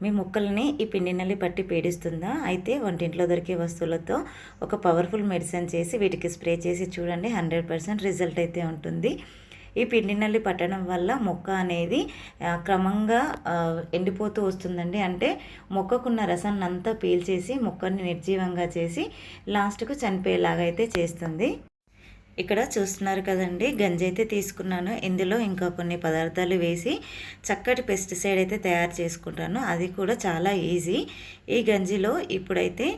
మీ మొక్కల్ని ఈ పిండి నల్లి పట్టి పీడిస్తుందా? అయితే వంటింట్లో దొరికే వస్తువులతో ఒక పవర్ఫుల్ మెడిసిన్ చేసి వీటికి స్ప్రే చేసి చూడండి. 100% రిజల్ట్ అయితే ఉంటుంది. ఈ పిండి నల్లి పట్టడం వల్ల మొక్క అనేది క్రమంగా ఎండిపోతూ వస్తుందండి. అంటే మొక్కకున్న రసాన్ని అంతా పీల్చేసి మొక్కని నిర్జీవంగా చేసి లాస్ట్కు చనిపోయేలాగా అయితే చేస్తుంది. ఇక్కడ చూస్తున్నారు కదండి, గంజి అయితే తీసుకున్నాను. ఇందులో ఇంకా కొన్ని పదార్థాలు వేసి చక్కటి పెస్టిసైడ్ అయితే తయారు చేసుకుంటాను. అది కూడా చాలా ఈజీ. ఈ గంజిలో ఇప్పుడైతే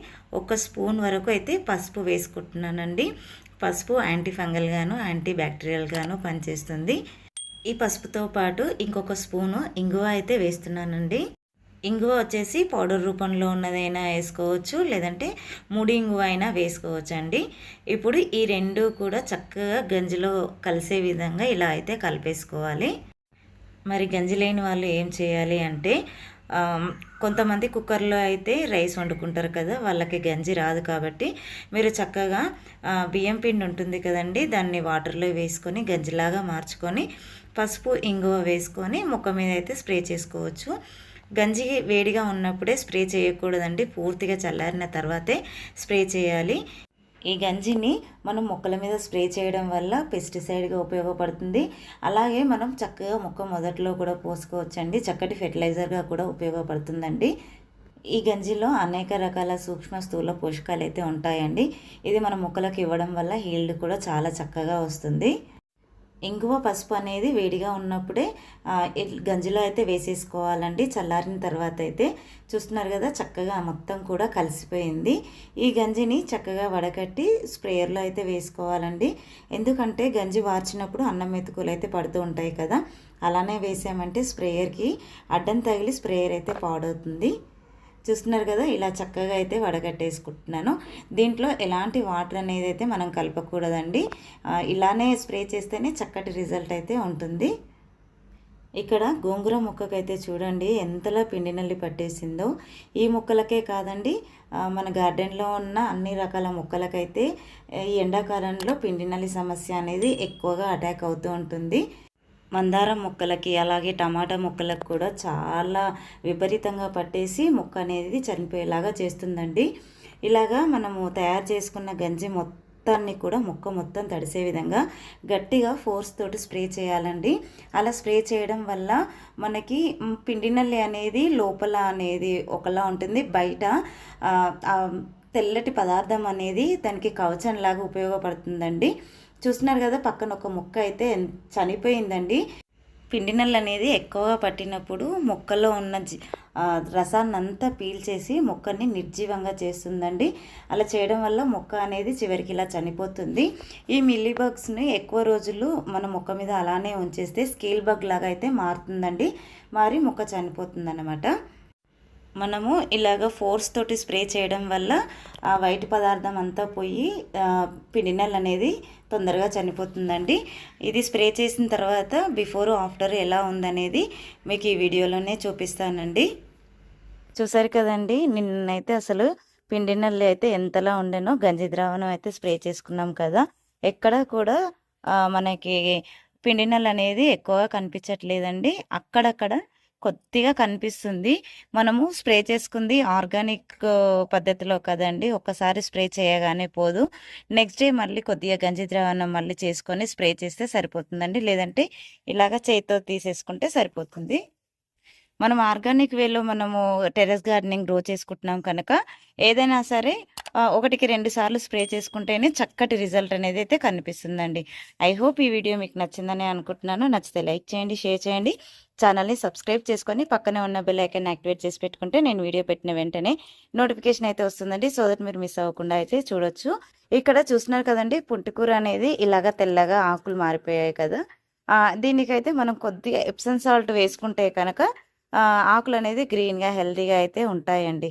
1 స్పూన్ వరకు అయితే పసుపు వేసుకుంటున్నానండి. పసుపు యాంటీ ఫంగల్ గాను యాంటీ బ్యాక్టీరియల్ గాను పనిచేస్తుంది. ఈ పసుపుతో పాటు ఇంకొక స్పూను ఇంగువ అయితే వేస్తున్నానండి. ఇంగువ వచ్చేసి పౌడర్ రూపంలో ఉన్నదైనా వేసుకోవచ్చు, లేదంటే ముడి ఇంగువ అయినా వేసుకోవచ్చు అండి. ఇప్పుడు ఈ రెండు కూడా చక్కగా గంజిలో కలిసే విధంగా ఇలా అయితే కలిపేసుకోవాలి. మరి గంజి లేని వాళ్ళు ఏం చేయాలి అంటే, కొంతమంది కుక్కర్లో అయితే రైస్ వండుకుంటారు కదా, వాళ్ళకి గంజి రాదు. కాబట్టి మీరు చక్కగా బియ్యం పిండి ఉంటుంది కదండి, దాన్ని వాటర్లో వేసుకొని గంజిలాగా మార్చుకొని పసుపు ఇంగువ వేసుకొని మొక్క మీద అయితే స్ప్రే చేసుకోవచ్చు. గంజి వేడిగా ఉన్నప్పుడే స్ప్రే చేయకూడదండి, పూర్తిగా చల్లారిన తర్వాతే స్ప్రే చేయాలి. ఈ గంజిని మనం మొక్కల మీద స్ప్రే చేయడం వల్ల పెస్టిసైడ్గా ఉపయోగపడుతుంది. అలాగే మనం చక్కగా మొక్క మొదట్లో కూడా పోసుకోవచ్చండి, చక్కటి ఫెర్టిలైజర్గా కూడా ఉపయోగపడుతుందండి. ఈ గంజిలో అనేక రకాల సూక్ష్మ స్థూల పోషకాలు అయితే ఉంటాయండి. ఇది మన మొక్కలకు ఇవ్వడం వల్ల హీల్డ్ కూడా చాలా చక్కగా వస్తుంది. ఇంగువ పసుపు అనేది వేడిగా ఉన్నప్పుడే గంజిలో అయితే వేసేసుకోవాలండి. చల్లారిన తర్వాత అయితే చూస్తున్నారు కదా, చక్కగా మొత్తం కూడా కలిసిపోయింది. ఈ గంజిని చక్కగా వడకట్టి స్ప్రేయర్లో అయితే వేసుకోవాలండి. ఎందుకంటే గంజి వార్చినప్పుడు అన్నం మెతుకులు అయితే పడుతూ ఉంటాయి కదా, అలానే వేసామంటే స్ప్రేయర్కి అడ్డం తగిలి స్ప్రేయర్ అయితే పాడవుతుంది. చూస్తున్నారు కదా, ఇలా చక్కగా అయితే వడగట్టేసుకుంటున్నాను. దీంట్లో ఎలాంటి వాటర్ అనేది అయితే మనం కలపకూడదండి. ఇలానే స్ప్రే చేస్తేనే చక్కటి రిజల్ట్ అయితే ఉంటుంది. ఇక్కడ గోంగూర మొక్కకైతే చూడండి ఎంతలా పిండి నల్లి పట్టేసిందో. ఈ మొక్కలకే కాదండి, మన గార్డెన్లో ఉన్న అన్ని రకాల మొక్కలకైతే ఈ ఎండాకాలంలో పిండి నల్లి సమస్య అనేది ఎక్కువగా అటాక్ అవుతూ ఉంటుంది. మందారం మొక్కలకి అలాగే టమాటా మొక్కలకు కూడా చాలా విపరీతంగా పట్టేసి మొక్క అనేది చనిపోయేలాగా చేస్తుందండి. ఇలాగా మనము తయారు చేసుకున్న గంజి మొత్తాన్ని కూడా మొక్క మొత్తం తడిసే విధంగా గట్టిగా ఫోర్స్ తోటి స్ప్రే చేయాలండి. అలా స్ప్రే చేయడం వల్ల మనకి పిండి నల్లి అనేది లోపల అనేది ఒకలా ఉంటుంది, బయట తెల్లటి పదార్థం అనేది దానికి కవచంలాగా ఉపయోగపడుతుందండి. చూస్తున్నారు కదా, పక్కన ఒక మొక్క అయితే చనిపోయిందండి. పిండి నల్లి అనేది ఎక్కువగా పట్టినప్పుడు మొక్కలో ఉన్న రసాన్ని అంతా పీల్చేసి మొక్కని నిర్జీవంగా చేస్తుందండి. అలా చేయడం వల్ల మొక్క అనేది చివరికి ఇలా చనిపోతుంది. ఈ మిల్లీ బగ్స్ని ఎక్కువ రోజులు మన మొక్క మీద అలానే ఉంచేస్తే స్కేల్ బగ్ లాగా అయితే మారుతుందండి, మారి మొక్క చనిపోతుంది అన్నమాట. మనము ఇలాగ ఫోర్స్ తోటి స్ప్రే చేయడం వల్ల ఆ వైట్ పదార్థం అంతా పోయి పిండి నల్లి అనేది తొందరగా చనిపోతుందండి. ఇది స్ప్రే చేసిన తర్వాత బిఫోర్ ఆఫ్టర్ ఎలా ఉందనేది మీకు ఈ వీడియోలోనే చూపిస్తానండి. చూసారు కదండి, నిన్నైతే అసలు పిండి నల్లి అయితే ఎంతలా ఉండేనో. గంజి ద్రావణం అయితే స్ప్రే చేసుకున్నాం కదా, ఎక్కడ కూడా మనకి పిండి నల్లి అనేది ఎక్కువగా కనిపించట్లేదండి. అక్కడక్కడ కొద్దిగా కనిపిస్తుంది. మనము స్ప్రే చేసుకుంది ఆర్గానిక్ పద్ధతిలో కదండి, ఒక్కసారి స్ప్రే చేయగానే పోదు. నెక్స్ట్ డే మళ్ళీ కొద్దిగా గంజి ద్రావణం మళ్ళీ చేసుకొని స్ప్రే చేస్తే సరిపోతుందండి, లేదంటే ఇలాగ చేతితో తీసేసుకుంటే సరిపోతుంది. మనం ఆర్గానిక్ వేలో మనము టెర్రస్ గార్డెనింగ్ గ్రో చేసుకుంటున్నాం కనుక ఏదైనా సరే 1-2 సార్లు స్ప్రే చేసుకుంటేనే చక్కటి రిజల్ట్ అనేది అయితే కనిపిస్తుందండి. ఐ హోప్ ఈ వీడియో మీకు నచ్చిందని అనుకుంటున్నాను. నచ్చితే లైక్ చేయండి, షేర్ చేయండి, ఛానల్ని సబ్స్క్రైబ్ చేసుకొని పక్కనే ఉన్న బెల్ ఐకాన్ యాక్టివేట్ చేసి పెట్టుకుంటే నేను వీడియో పెట్టిన వెంటనే నోటిఫికేషన్ అయితే వస్తుందండి. సో దట్ మీరు మిస్ అవ్వకుండా అయితే చూడొచ్చు. ఇక్కడ చూస్తున్నారు కదండి, పుంటికూర అనేది ఇలాగా తెల్లగా ఆకులు మారిపోయాయి కదా, దీనికైతే మనం కొద్దిగా ఎప్సమ్ సాల్ట్ వేసుకుంటే కనుక ఆకులు అనేది గ్రీన్గా హెల్తీగా అయితే ఉంటాయండి.